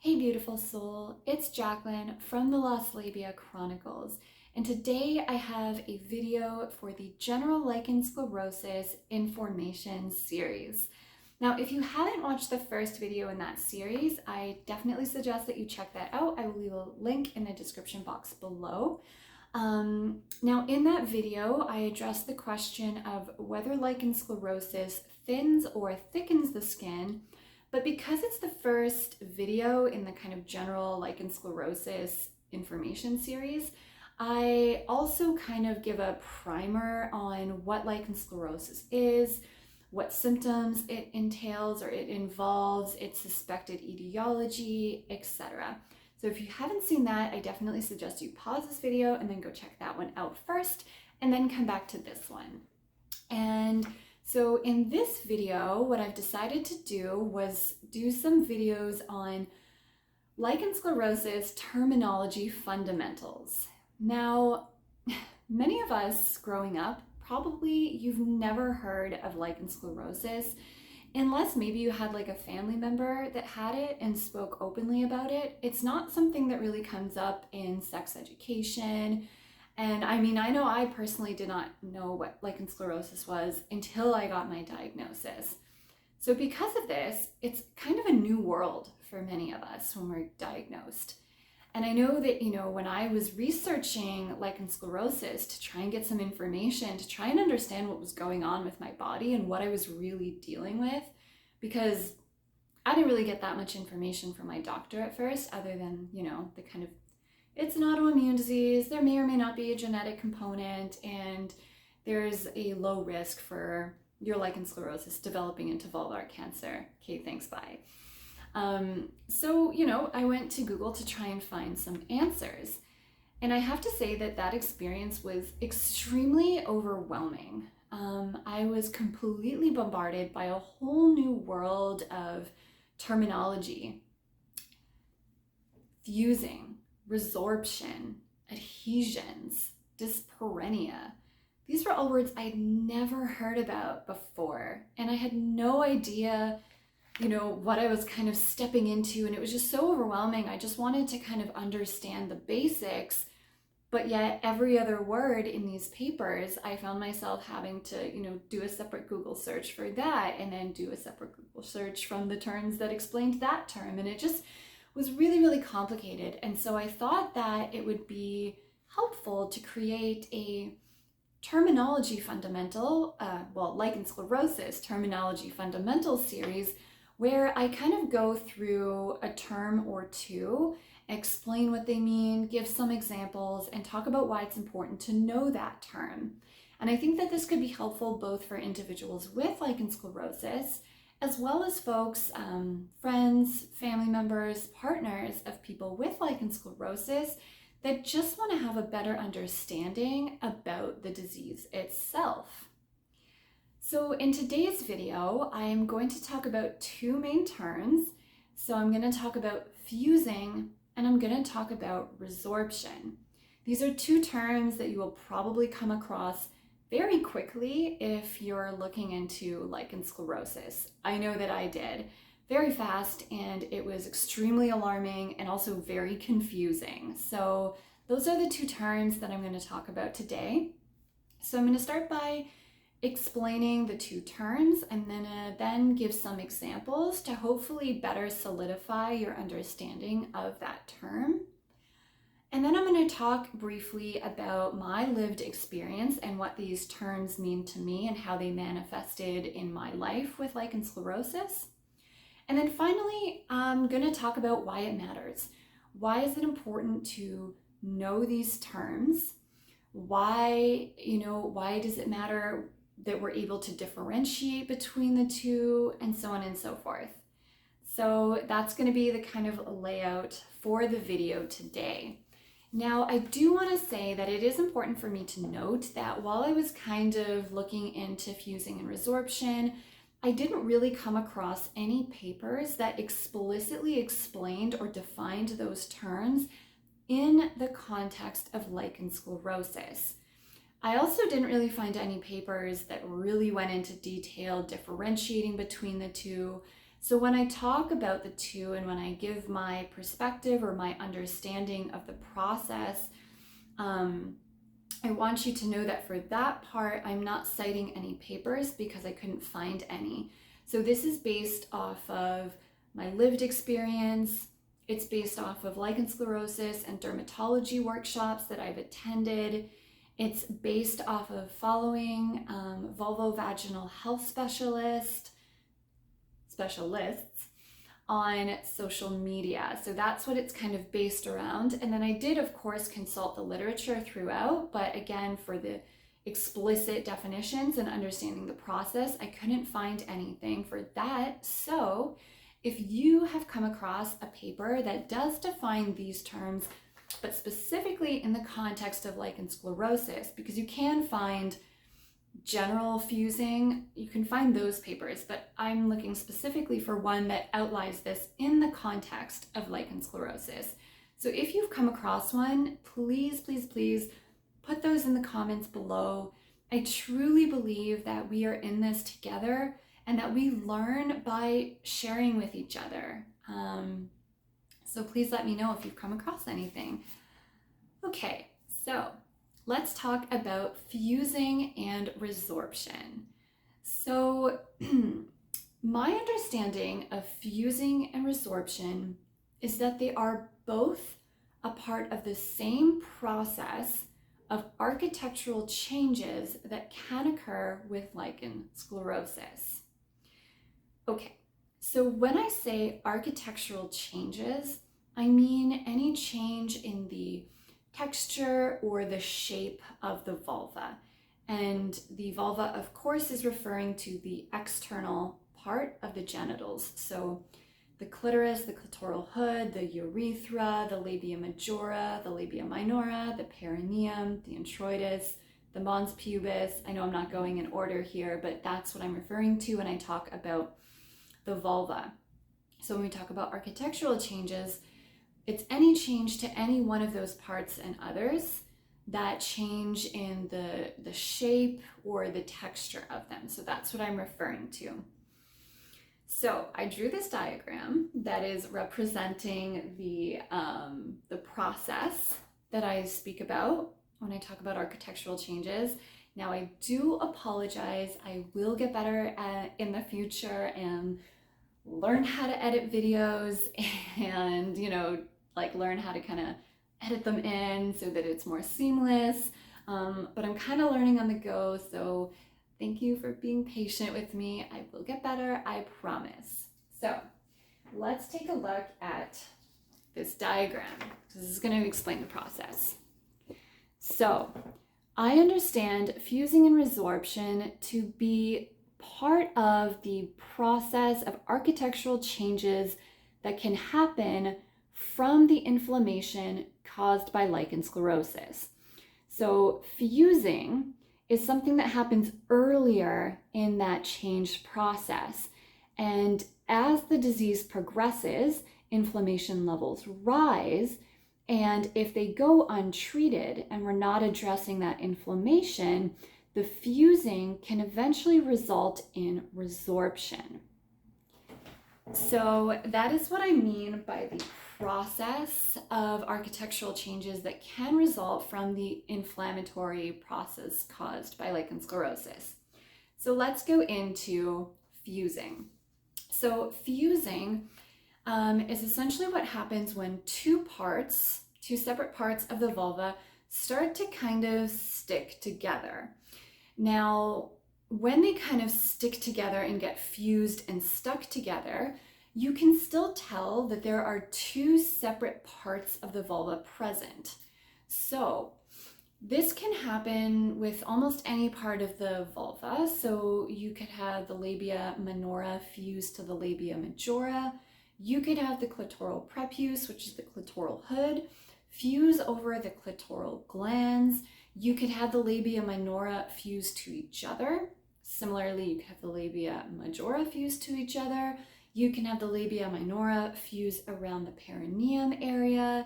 Hey beautiful soul, it's Jacqueline from the Lost Labia Chronicles, and today I have a video for the General Lichen Sclerosus Information series. Now, if you haven't watched the first video in that series, I definitely suggest that you check that out. I will leave a link in the description box below. Now, in that video, I addressed the question of whether lichen sclerosus thins or thickens the skin. But because it's the first video in the kind of general lichen sclerosus information series, I also kind of give a primer on what lichen sclerosus is, what symptoms it entails or it involves, its suspected etiology, etc. So if you haven't seen that, I definitely suggest you pause this video and then go check that one out first, and then come back to this one. And so in this video, what I've decided to do was do some videos on lichen sclerosus terminology fundamentals. Now, many of us growing up, probably you've never heard of lichen sclerosus, unless maybe you had like a family member that had it and spoke openly about it. It's not something that really comes up in sex education. And I mean, I know I personally did not know what lichen sclerosus was until I got my diagnosis. So because of this, it's kind of a new world for many of us when we're diagnosed. And I know that, when I was researching lichen sclerosus to try and get some information, to try and understand what was going on with my body and what I was really dealing with, because I didn't really get that much information from my doctor at first, other than, the kind of, it's an autoimmune disease, there may or may not be a genetic component, and there's a low risk for your lichen sclerosus developing into vulvar cancer. Okay, thanks, bye. So, I went to Google to try and find some answers. And I have to say that that experience was extremely overwhelming. I was completely bombarded by a whole new world of terminology. Fusing, resorption, adhesions, dyspareunia. These were all words I'd never heard about before, and I had no idea, what I was kind of stepping into, and it was just so overwhelming. I just wanted to kind of understand the basics, but yet every other word in these papers, I found myself having to, do a separate Google search for that, and then do a separate Google search from the terms that explained that term, and it just was really, really complicated. And so I thought that it would be helpful to create a terminology fundamental, lichen sclerosus terminology fundamental series, where I kind of go through a term or two, explain what they mean, give some examples, and talk about why it's important to know that term. And I think that this could be helpful both for individuals with lichen sclerosus, as well as folks, friends, family members, partners of people with lichen sclerosus that just want to have a better understanding about the disease itself. So in today's video, I'm going to talk about two main terms. So I'm going to talk about fusing, and I'm going to talk about resorption. These are two terms that you will probably come across very quickly if you're looking into lichen sclerosus. I know that I did very fast, and it was extremely alarming and also very confusing. So those are the two terms that I'm going to talk about today. So I'm going to start by explaining the two terms, and then give some examples to hopefully better solidify your understanding of that term. And then I'm going to talk briefly about my lived experience and what these terms mean to me and how they manifested in my life with lichen sclerosus. And then finally, I'm going to talk about why it matters. Why is it important to know these terms? Why does it matter that we're able to differentiate between the two, and so on and so forth. So that's going to be the kind of layout for the video today. Now, I do want to say that it is important for me to note that while I was kind of looking into fusing and resorption, I didn't really come across any papers that explicitly explained or defined those terms in the context of lichen sclerosus. I also didn't really find any papers that really went into detail differentiating between the two. So when I talk about the two and when I give my perspective or my understanding of the process, I want you to know that for that part, I'm not citing any papers because I couldn't find any. So this is based off of my lived experience. It's based off of lichen sclerosis and dermatology workshops that I've attended. It's based off of following vulvovaginal health specialists on social media. So that's what it's kind of based around. And then I did, of course, consult the literature throughout, but again, for the explicit definitions and understanding the process, I couldn't find anything for that. So if you have come across a paper that does define these terms, but specifically in the context of lichen sclerosis, because you can find general fusing, you can find those papers, but I'm looking specifically for one that outlines this in the context of lichen sclerosis. So if you've come across one, please, please, please put those in the comments below. I truly believe that we are in this together and that we learn by sharing with each other. So please let me know if you've come across anything. Okay, so let's talk about fusing and resorption. So my understanding of fusing and resorption is that they are both a part of the same process of architectural changes that can occur with lichen sclerosis. Okay, so when I say architectural changes, I mean any change in the texture or the shape of the vulva. And the vulva, of course, is referring to the external part of the genitals. So the clitoris, the clitoral hood, the urethra, the labia majora, the labia minora, the perineum, the introitus, the mons pubis. I know I'm not going in order here, but that's what I'm referring to when I talk about the vulva. So when we talk about architectural changes, it's any change to any one of those parts and others that change in the shape or the texture of them. So that's what I'm referring to. So I drew this diagram that is representing the process that I speak about when I talk about architectural changes. Now I do apologize. I will get better in the future and learn how to edit videos and, like learn how to kind of edit them in so that it's more seamless. But I'm kind of learning on the go, so thank you for being patient with me. I will get better, I promise. So let's take a look at this diagram. This is going to explain the process. So I understand fusing and resorption to be part of the process of architectural changes that can happen from the inflammation caused by lichen sclerosis. So fusing is something that happens earlier in that change process. And as the disease progresses, inflammation levels rise. And if they go untreated and we're not addressing that inflammation, the fusing can eventually result in resorption. So that is what I mean by the process of architectural changes that can result from the inflammatory process caused by lichen sclerosis. So let's go into fusing. So fusing is essentially what happens when two separate parts of the vulva start to kind of stick together. Now, when they kind of stick together and get fused and stuck together, you can still tell that there are two separate parts of the vulva present. So this can happen with almost any part of the vulva. So you could have the labia minora fused to the labia majora. You could have the clitoral prepuce, which is the clitoral hood, fuse over the clitoral glands. You could have the labia minora fused to each other. Similarly, you could have the labia majora fused to each other. You can have the labia minora fuse around the perineum area,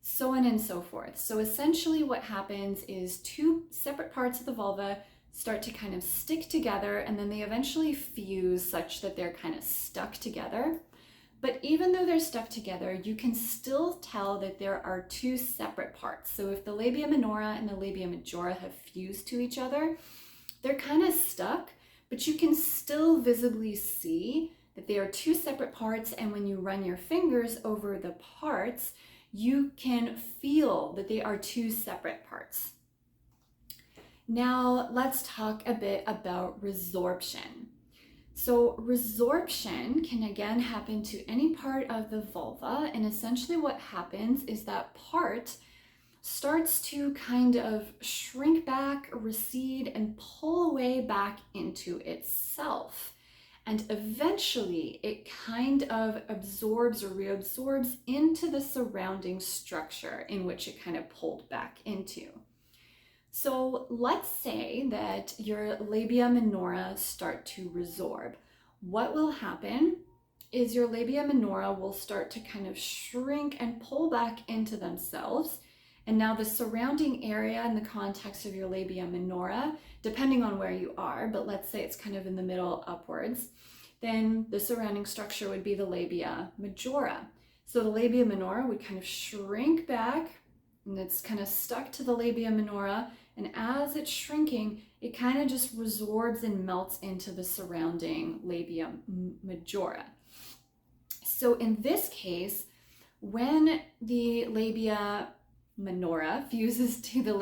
so on and so forth. So essentially what happens is two separate parts of the vulva start to kind of stick together, and then they eventually fuse such that they're kind of stuck together. But even though they're stuck together, you can still tell that there are two separate parts. So if the labia minora and the labia majora have fused to each other, they're kind of stuck, but you can still visibly see that they are two separate parts. And when you run your fingers over the parts, you can feel that they are two separate parts. Now let's talk a bit about resorption. So resorption can again happen to any part of the vulva, and essentially what happens is that part starts to kind of shrink back, recede, and pull away back into itself. And eventually it kind of absorbs or reabsorbs into the surrounding structure in which it kind of pulled back into. So let's say that your labia minora start to resorb. What will happen is your labia minora will start to kind of shrink and pull back into themselves. And now the surrounding area in the context of your labia minora, depending on where you are, but let's say it's kind of in the middle upwards, then the surrounding structure would be the labia majora. So the labia minora would kind of shrink back, and it's kind of stuck to the labia minora. And as it's shrinking, it kind of just resorbs and melts into the surrounding labia majora. So in this case, when the labia minora fuses to the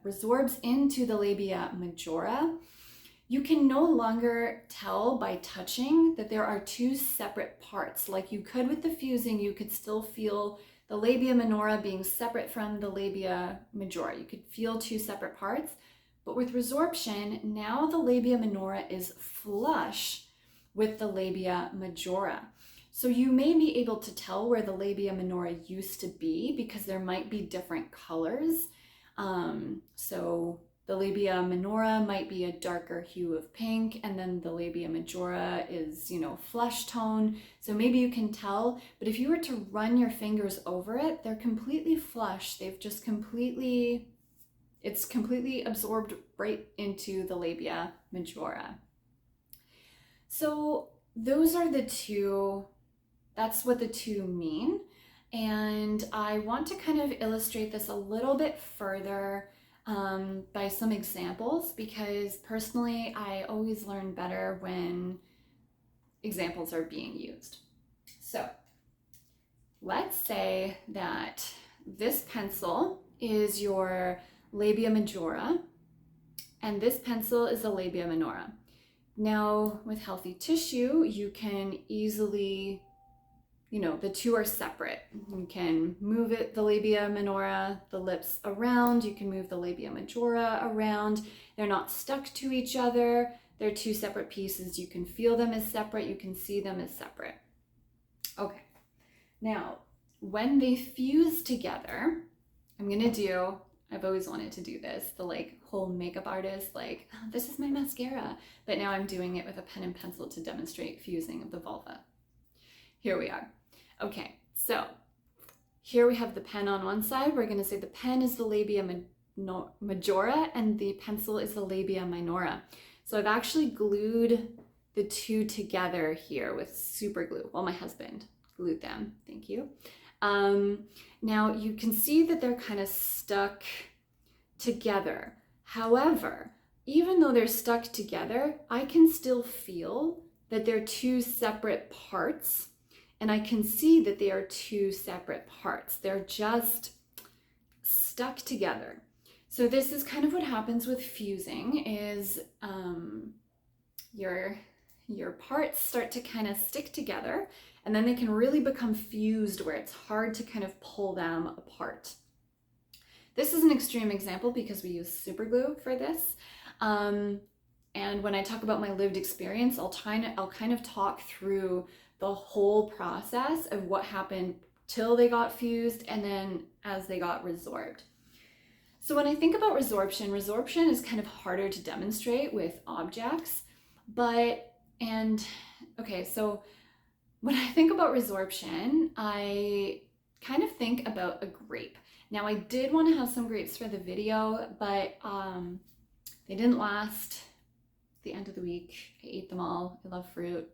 resorbs into the labia majora, you can no longer tell by touching that there are two separate parts. Like you could with the fusing, you could still feel the labia minora being separate from the labia majora. You could feel two separate parts, but with resorption, now the labia minora is flush with the labia majora. So you may be able to tell where the labia minora used to be because there might be different colors. So the labia minora might be a darker hue of pink, and then the labia majora is, flesh tone. So maybe you can tell, but if you were to run your fingers over it, they're completely flush. They've just it's completely absorbed right into the labia majora. So those are that's what the two mean. And I want to kind of illustrate this a little bit further by some examples, because personally I always learn better when examples are being used. So let's say that this pencil is your labia majora and this pencil is the labia minora. Now with healthy tissue, you can easily, the two are separate. You can move the labia minora, the lips around. You can move the labia majora around. They're not stuck to each other. They're two separate pieces. You can feel them as separate. You can see them as separate. Okay. Now, when they fuse together, I've always wanted to do this, the whole makeup artist, this is my mascara. But now I'm doing it with a pen and pencil to demonstrate fusing of the vulva. Here we are. Okay, so here we have the pen on one side. We're going to say the pen is the labia majora and the pencil is the labia minora. So I've actually glued the two together here with super glue. Well, my husband glued them. Thank you. Now you can see that they're kind of stuck together. However, even though they're stuck together, I can still feel that they're two separate parts. And I can see that they are two separate parts. They're just stuck together. So this is kind of what happens with fusing is your parts start to kind of stick together, and then they can really become fused where it's hard to kind of pull them apart. This is an extreme example because we use super glue for this. And when I talk about my lived experience, I'll kind of talk through the whole process of what happened till they got fused and then as they got resorbed. So when I think about resorption is kind of harder to demonstrate with objects, so when I think about resorption, I kind of think about a grape. Now I did want to have some grapes for the video, but They didn't last the end of the week. I ate them all. I love fruit.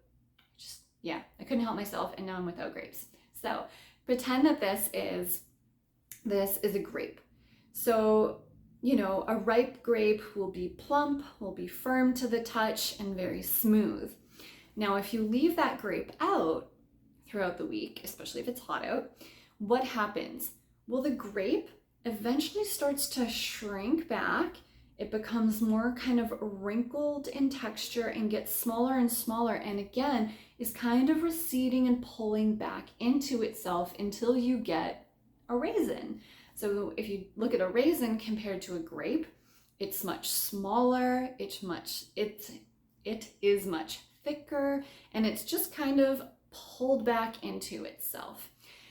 Just, yeah, I couldn't help myself, and now I'm without grapes. So pretend that this is a grape. So, you know, a ripe grape will be plump, will be firm to the touch, and very smooth. Now, if you leave that grape out throughout the week, especially if it's hot out, what happens? Well, the grape eventually starts to shrink back. It becomes more kind of wrinkled in texture and gets smaller and smaller, and again is kind of receding and pulling back into itself until you get a raisin. So if you look at a raisin compared to a grape, it's much smaller, it is much thicker, and it's just kind of pulled back into itself.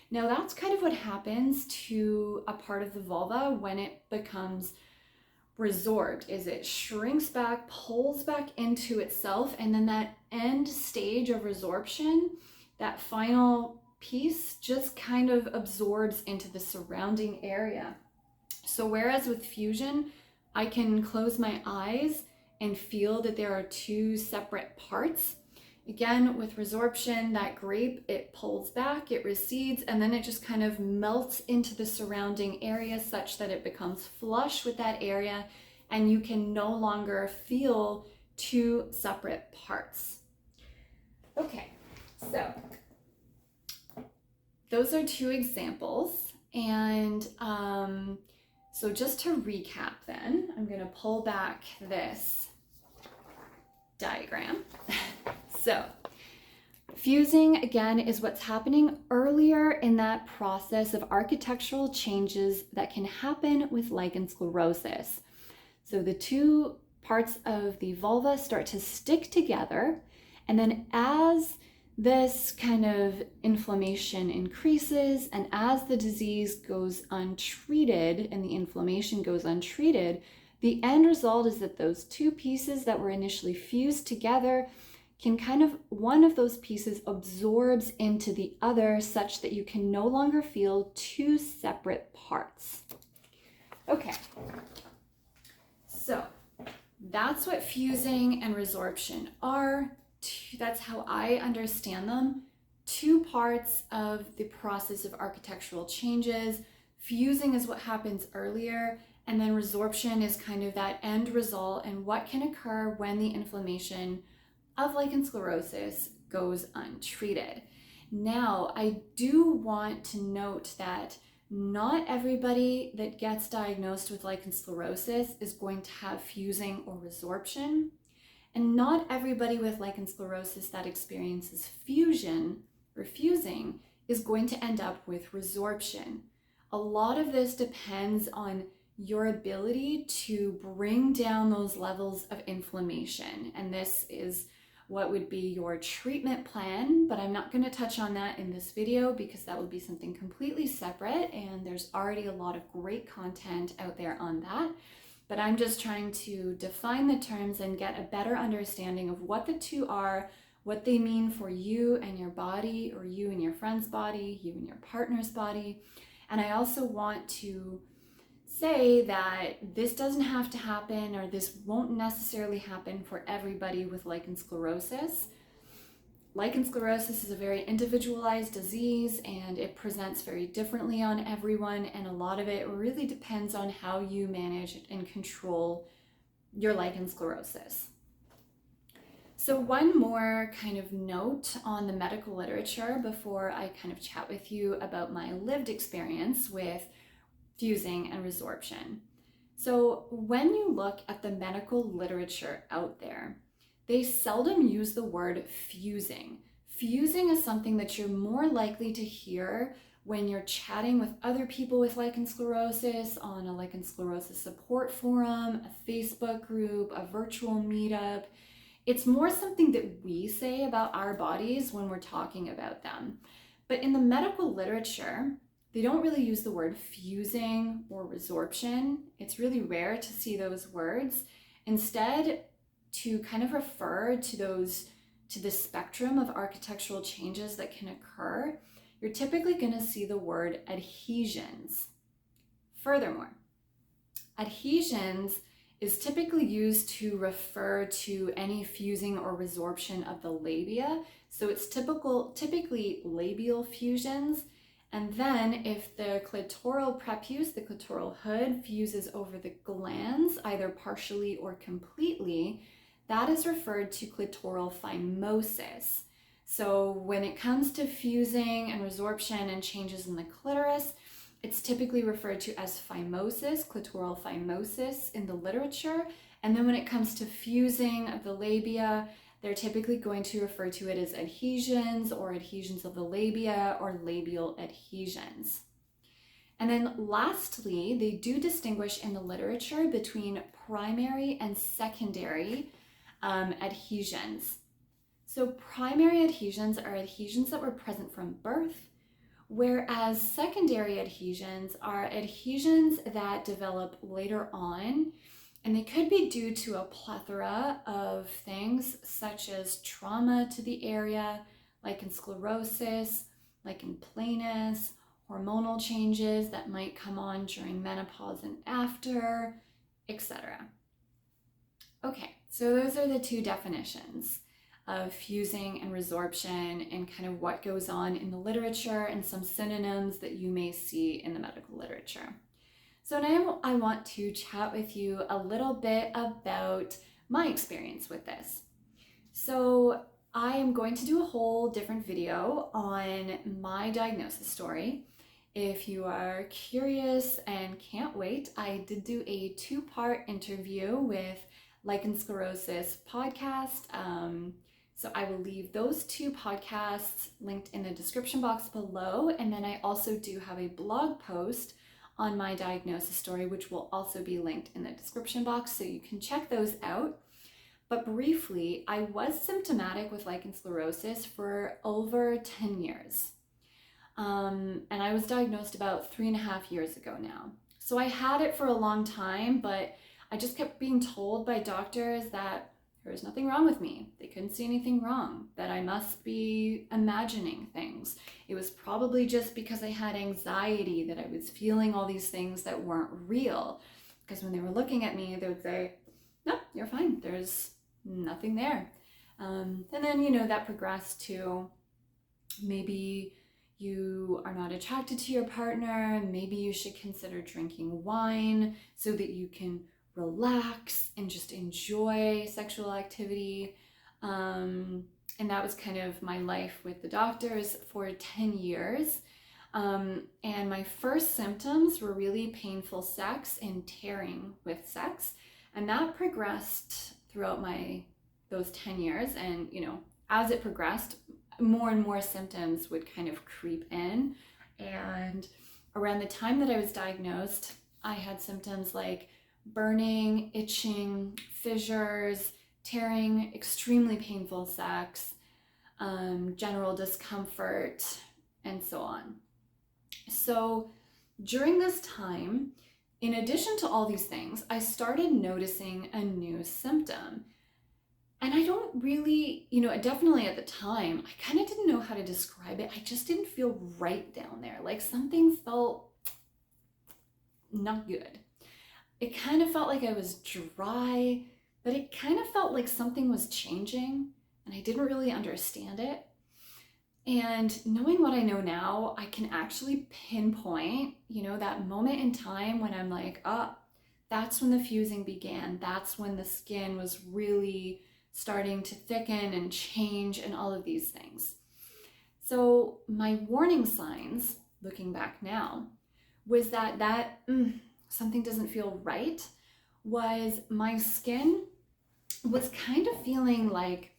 Now that's kind of what happens to a part of the vulva when it becomes resorbed, is it shrinks back, pulls back into itself, and then that end stage of resorption, that final piece, just kind of absorbs into the surrounding area. So whereas with fusion, I can close my eyes and feel that there are two separate parts. Again, with resorption, that grape, it pulls back, it recedes, and then it just kind of melts into the surrounding area such that it becomes flush with that area, and you can no longer feel two separate parts. Okay, so those are two examples. And so just to recap then, I'm going to pull back this diagram. So fusing, again, is what's happening earlier in that process of architectural changes that can happen with lichen sclerosus. So the two parts of the vulva start to stick together, and then as this kind of inflammation increases and as the disease goes untreated and the inflammation goes untreated, the end result is that those two pieces that were initially fused together can kind of, one of those pieces absorbs into the other such that you can no longer feel two separate parts. Okay, so that's what fusing and resorption are. That's how I understand them. Two parts of the process of architectural changes. Fusing is what happens earlier, and then resorption is kind of that end result and what can occur when the inflammation of lichen sclerosus goes untreated. Now, I do want to note that not everybody that gets diagnosed with lichen sclerosus is going to have fusing or resorption, and not everybody with lichen sclerosus that experiences fusion or fusing is going to end up with resorption. A lot of this depends on your ability to bring down those levels of inflammation, and this is what would be your treatment plan, but I'm not going to touch on that in this video because that would be something completely separate, and there's already a lot of great content out there on that. But I'm just trying to define the terms and get a better understanding of what the two are, what they mean for you and your body, or you and your friend's body, you and your partner's body. And I also want to say that this doesn't have to happen, or this won't necessarily happen for everybody with lichen sclerosus. Lichen sclerosus is a very individualized disease, and it presents very differently on everyone, and a lot of it really depends on how you manage and control your lichen sclerosus. So one more kind of note on the medical literature before I kind of chat with you about my lived experience with fusing and resorption. So when you look at the medical literature out there, they seldom use the word fusing. Fusing is something that you're more likely to hear when you're chatting with other people with lichen sclerosus on a lichen sclerosus support forum, a Facebook group, a virtual meetup. It's more something that we say about our bodies when we're talking about them. But in the medical literature, they don't really use the word fusing or resorption. It's really rare to see those words. Instead, to kind of refer to the spectrum of architectural changes that can occur, you're typically going to see the word adhesions. Furthermore, adhesions is typically used to refer to any fusing or resorption of the labia. So it's typically labial fusions. And then if the clitoral prepuce, the clitoral hood, fuses over the glands, either partially or completely, that is referred to clitoral phimosis. So when it comes to fusing and resorption and changes in the clitoris, it's typically referred to as phimosis, clitoral phimosis in the literature. And then when it comes to fusing of the labia, they're typically going to refer to it as adhesions or adhesions of the labia or labial adhesions. And then lastly, they do distinguish in the literature between primary and secondary adhesions. So primary adhesions are adhesions that were present from birth, whereas secondary adhesions are adhesions that develop later on, and they could be due to a plethora of things such as trauma to the area, lichen sclerosis, lichen planus, hormonal changes that might come on during menopause and after, etc. Okay, so those are the two definitions of fusing and resorption and kind of what goes on in the literature and some synonyms that you may see in the medical literature. So now I want to chat with you a little bit about my experience with this. So I am going to do a whole different video on my diagnosis story. If you are curious and can't wait, I did do a 2-part interview with Lichen Sclerosus podcast. So I will leave those 2 podcasts linked in the description box below. And then I also do have a blog post on my diagnosis story, which will also be linked in the description box, so you can check those out. But briefly, I was symptomatic with lichen sclerosus for over 10 years. And I was diagnosed about 3.5 years ago now. So I had it for a long time, but I just kept being told by doctors that there was nothing wrong with me. They couldn't see anything wrong, that I must be imagining things. It was probably just because I had anxiety that I was feeling all these things that weren't real. Because when they were looking at me, they would say, no, you're fine. There's nothing there. And then, that progressed to maybe you are not attracted to your partner. Maybe you should consider drinking wine so that you can relax and just enjoy sexual activity. And that was kind of my life with the doctors for 10 years. And my first symptoms were really painful sex and tearing with sex. And that progressed throughout those 10 years. And, as it progressed, more and more symptoms would kind of creep in. And around the time that I was diagnosed, I had symptoms like burning, itching, fissures, tearing, extremely painful sex, general discomfort, and so on. So during this time, in addition to all these things, I started noticing a new symptom. And I don't really, definitely at the time, I kind of didn't know how to describe it. I just didn't feel right down there. Like something felt not good. It kind of felt like I was dry, but it kind of felt like something was changing and I didn't really understand it. And knowing what I know now, I can actually pinpoint, that moment in time when I'm like, that's when the fusing began. That's when the skin was really starting to thicken and change and all of these things. So my warning signs, looking back now, was that something doesn't feel right, was my skin was kind of feeling like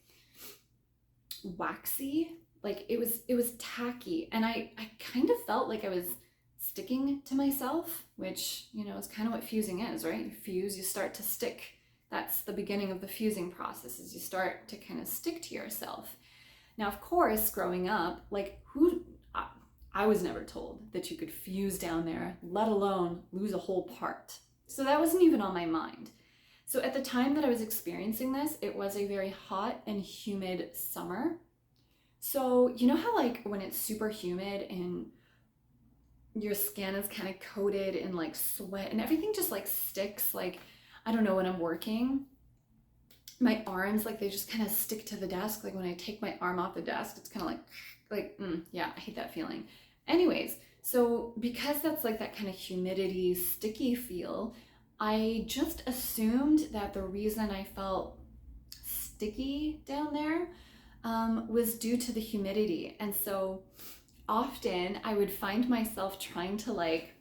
waxy, like it was tacky, and I kind of felt like I was sticking to myself, which is kind of what fusing is, right? You fuse, you start to stick. That's the beginning of the fusing process, is you start to kind of stick to yourself. Now, of course, growing up, I was never told that you could fuse down there, let alone lose a whole part. So that wasn't even on my mind. So at the time that I was experiencing this, it was a very hot and humid summer. So you know how when it's super humid and your skin is kind of coated in sweat and everything just sticks, I don't know, when I'm working, my arms, like they just kind of stick to the desk. Like when I take my arm off the desk, it's kind of yeah, I hate that feeling. Anyways, so because that's like that kind of humidity, sticky feel, I just assumed that the reason I felt sticky down there was due to the humidity. And so often I would find myself trying to like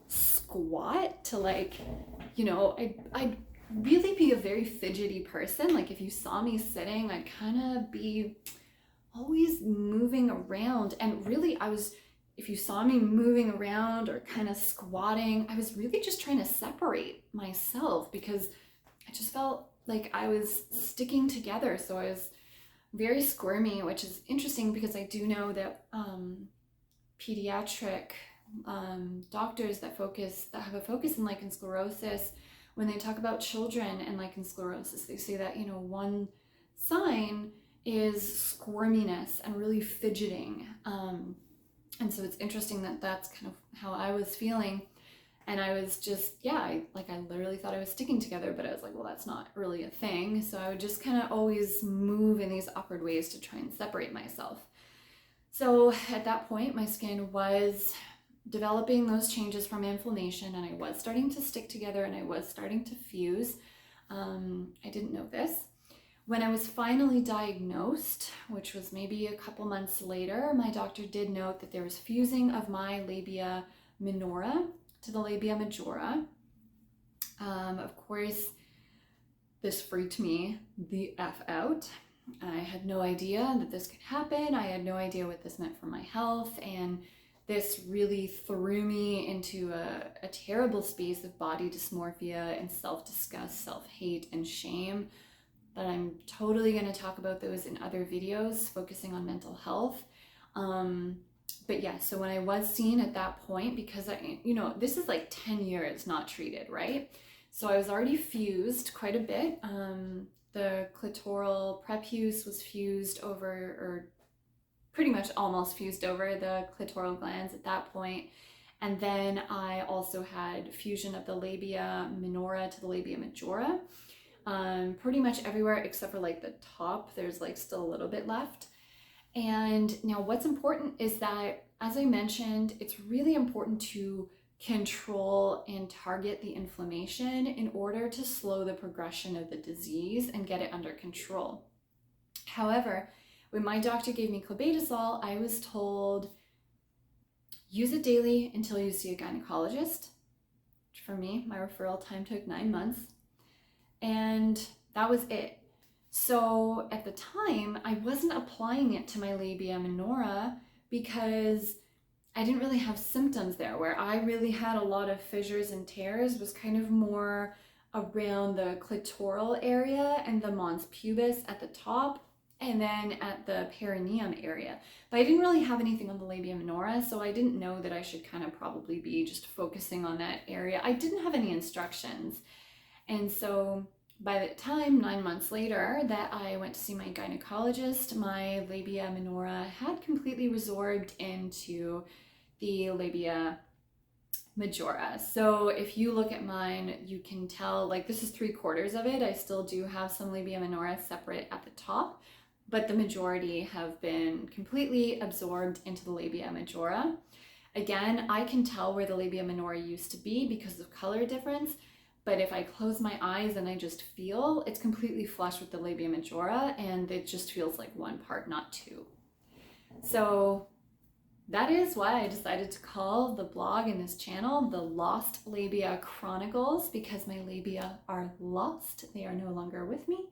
squat to like, you know, I'd really be a very fidgety person. Like if you saw me sitting, I'd kind of be always moving around. And really if you saw me moving around or kind of squatting, I was really just trying to separate myself because I just felt like I was sticking together. So I was very squirmy, which is interesting because I do know that pediatric doctors that have a focus in lichen sclerosus, when they talk about children and lichen sclerosus, they say that, you know, one sign is squirminess and really fidgeting. And so it's interesting that that's kind of how I was feeling. And I was just, yeah, I literally thought I was sticking together, but I was like, well, that's not really a thing. So I would just kind of always move in these awkward ways to try and separate myself. So at that point, my skin was developing those changes from inflammation, and I was starting to stick together and I was starting to fuse. I didn't know this. When I was finally diagnosed, which was maybe a couple months later, my doctor did note that there was fusing of my labia minora to the labia majora. Of course, this freaked me the F out. I had no idea that this could happen. I had no idea what this meant for my health, and this really threw me into a terrible space of body dysmorphia and self-disgust, self-hate, and shame. But I'm totally going to talk about those in other videos focusing on mental health. But yeah, so when I was seen at that point, because this is like 10 years not treated, right? So I was already fused quite a bit. The clitoral prepuce was fused over, or pretty much almost fused over the clitoral glands at that point. And then I also had fusion of the labia minora to the labia majora. Pretty much everywhere except for like the top, there's like still a little bit left. And now what's important is that, as I mentioned, it's really important to control and target the inflammation in order to slow the progression of the disease and get it under control. However, when my doctor gave me clobetasol, I was told, use it daily until you see a gynecologist. For me, my referral time took 9 months. And that was it. So at the time, I wasn't applying it to my labia minora because I didn't really have symptoms there. Where I really had a lot of fissures and tears was kind of more around the clitoral area and the mons pubis at the top, and then at the perineum area. But I didn't really have anything on the labia minora, so I didn't know that I should kind of probably be just focusing on that area. I didn't have any instructions. And so by the time 9 months later that I went to see my gynecologist, my labia minora had completely resorbed into the labia majora. So if you look at mine, you can tell, like, this is 3/4 of it. I still do have some labia minora separate at the top, but the majority have been completely absorbed into the labia majora. Again, I can tell where the labia minora used to be because of color difference, but if I close my eyes and I just feel, it's completely flush with the labia majora, and it just feels like one part, not two. So that is why I decided to call the blog and this channel the Lost Labia Chronicles, because my labia are lost. They are no longer with me.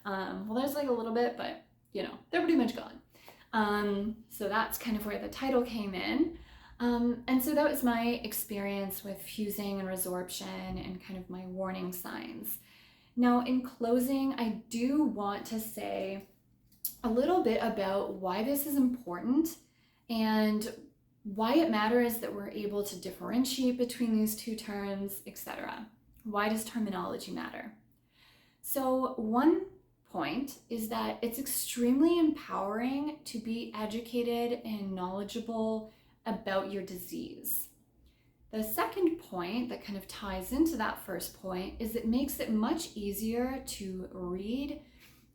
Well, there's like a little bit, but you know, they're pretty much gone. So that's kind of where the title came in. And so that was my experience with fusing and resorption and kind of my warning signs. Now, in closing, I do want to say a little bit about why this is important and why it matters that we're able to differentiate between these two terms, etc. Why does terminology matter? So one point is that it's extremely empowering to be educated and knowledgeable about your disease. The second point that kind of ties into that first point is it makes it much easier to read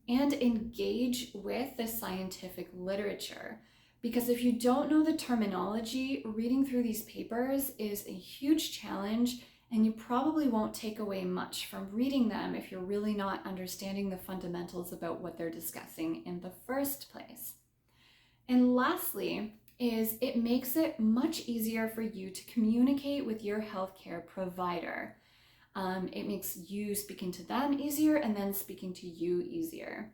and engage with the scientific literature. Because if you don't know the terminology, reading through these papers is a huge challenge, and you probably won't take away much from reading them if you're really not understanding the fundamentals about what they're discussing in the first place. And lastly, is it makes it much easier for you to communicate with your healthcare provider. It makes you speaking to them easier and then speaking to you easier.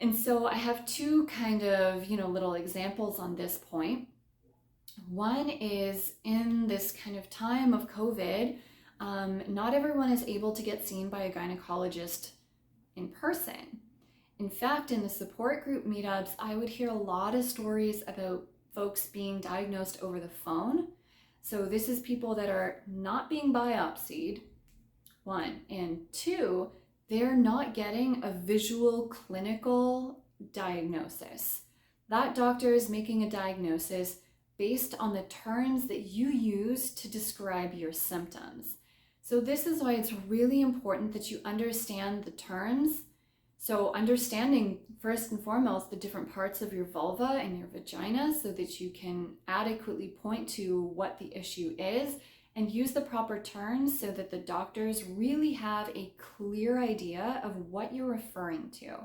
And so I have two kind of, little examples on this point. One is in this kind of time of COVID, not everyone is able to get seen by a gynecologist in person. In fact, in the support group meetups, I would hear a lot of stories about folks being diagnosed over the phone. So this is people that are not being biopsied, one, and two, they're not getting a visual clinical diagnosis. That doctor is making a diagnosis based on the terms that you use to describe your symptoms. So this is why it's really important that you understand the terms. So understanding first and foremost the different parts of your vulva and your vagina so that you can adequately point to what the issue is and use the proper terms so that the doctors really have a clear idea of what you're referring to.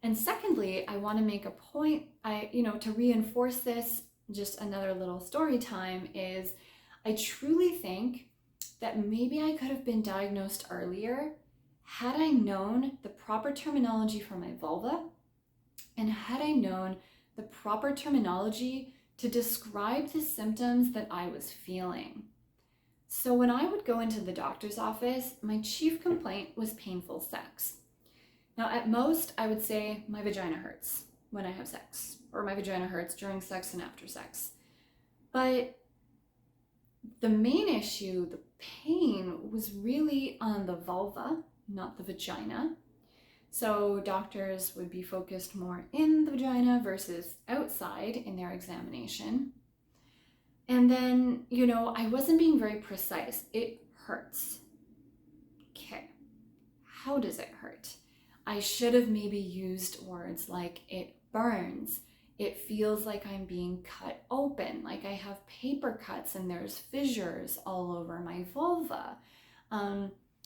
And secondly, I want to make a point, to reinforce this, just another little story time, is I truly think that maybe I could have been diagnosed earlier had I known the proper terminology for my vulva and had I known the proper terminology to describe the symptoms that I was feeling. So when I would go into the doctor's office, my chief complaint was painful sex. Now at most, I would say my vagina hurts when I have sex, or my vagina hurts during sex and after sex. But the main issue, the pain, was really on the vulva, not the vagina. So doctors would be focused more in the vagina versus outside in their examination. And then, I wasn't being very precise. It hurts. Okay, how does it hurt? I should have maybe used words like it burns. It feels like I'm being cut open, like I have paper cuts and there's fissures all over my vulva.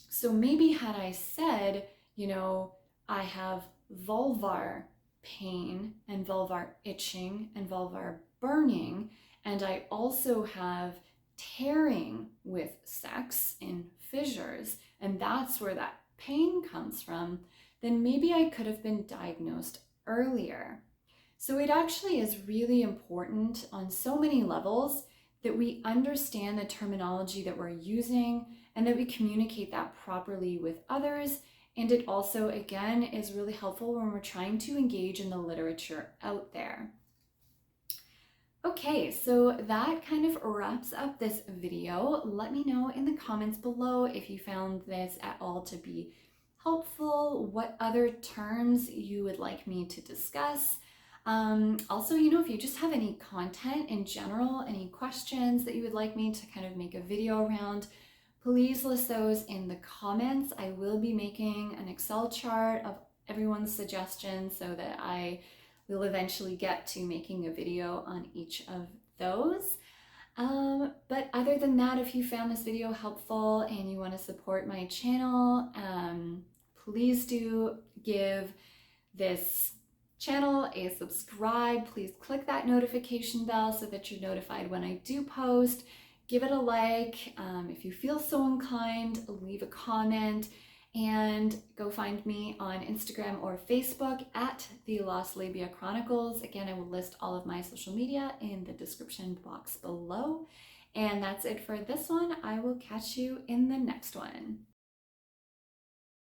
So maybe had I said, I have vulvar pain and vulvar itching and vulvar burning, and I also have tearing with sex in fissures, and that's where that pain comes from, then maybe I could have been diagnosed earlier. So it actually is really important on so many levels that we understand the terminology that we're using and that we communicate that properly with others. And it also, again, is really helpful when we're trying to engage in the literature out there. Okay, so that kind of wraps up this video. Let me know in the comments below if you found this at all to be helpful, what other terms you would like me to discuss. Also, if you just have any content in general, any questions that you would like me to kind of make a video around, please list those in the comments. I will be making an Excel chart of everyone's suggestions so that I will eventually get to making a video on each of those. But other than that, if you found this video helpful and you want to support my channel, please do give this channel a subscribe. Please click that notification bell so that you're notified when I do post. Give it a like. If you feel so inclined, leave a comment, and go find me on Instagram or Facebook at the Lost Labia Chronicles. Again, I will list all of my social media in the description box below. And that's it for this one. I will catch you in the next one.